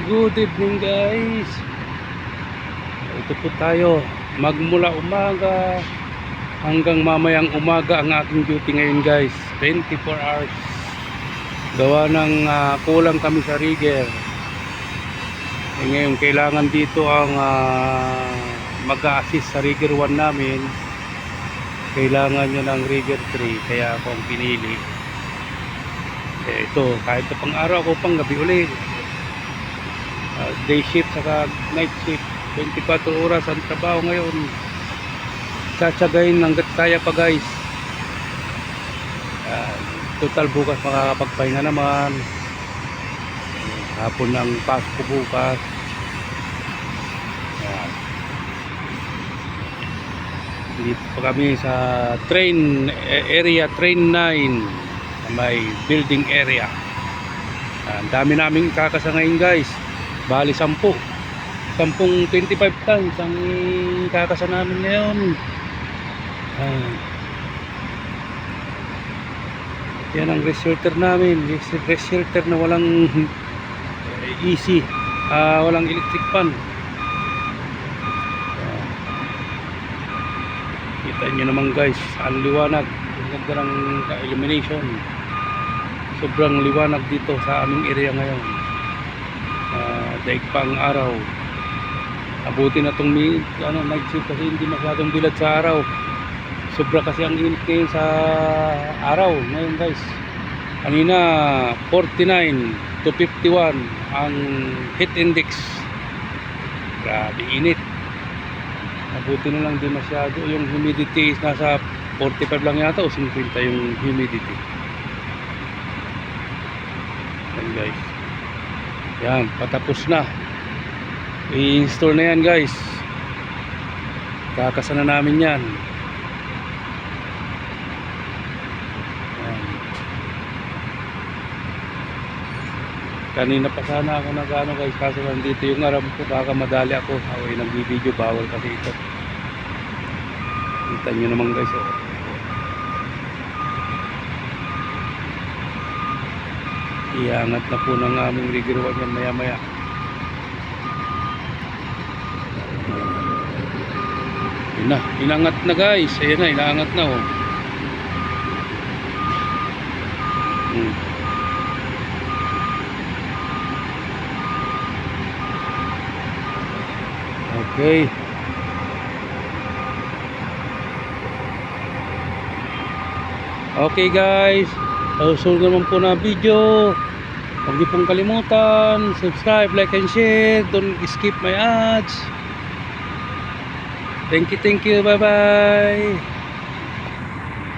Good evening guys. Ito po tayo. Magmula umaga hanggang mamayang umaga ang aking duty ngayon guys. 24 hours. Gawa ng kulang kami sa rigger. Ngayon kailangan dito ang mag-a-assist sa rigger 1 namin. Kailangan nyo ng rigger 3. Kaya ako ang pinili. Ito kahit na pang araw ako pang gabi ulit. Day shift saka night shift, 24 oras ang trabaho ngayon. Tsatsagayin hanggat kaya pa guys. Total bukas makakapagpahinga naman. Hapon ang pasok ko bukas. Dito pa kami sa train area, train 9, may building area. Ang dami naming kakasa ngayon guys. Bali 10 25 tons ang kakasa namin ngayon. Yan ang rest shelter namin. Rest shelter na walang AC, walang electric fan. Kita nyo naman guys, ang liwanag. Ang ganda ng illumination. Sobrang liwanag dito sa aming area ngayon. Daig pang araw. Abuti na itong night shift kasi hindi masyadong bilad sa araw. Sobra kasi ang init ngayon sa araw ngayon guys. Kanina 49 to 51 ang heat index. Grabe init. Abuti na lang di masyado. Yung humidity is nasa 45 lang yata o 50 yung humidity. Yan guys. Yan, patapos na. I-install na yan guys. Kakasa na namin yan. Yan. Kanina pa sana ako nag-ano guys, kaso nandito yung aram ko, baka madali ako. Away nag-video, bawal kasi ito. Kita nyo naman guys. Iangat na po ng aming rigger 1 yan maya maya. Inangat na guys. Ayan na, inaangat na oh. Okay. Okay guys, susunod naman po na video. Huwag niyo pong kalimutan subscribe, like and share. Don't skip my ads. Thank you, bye bye.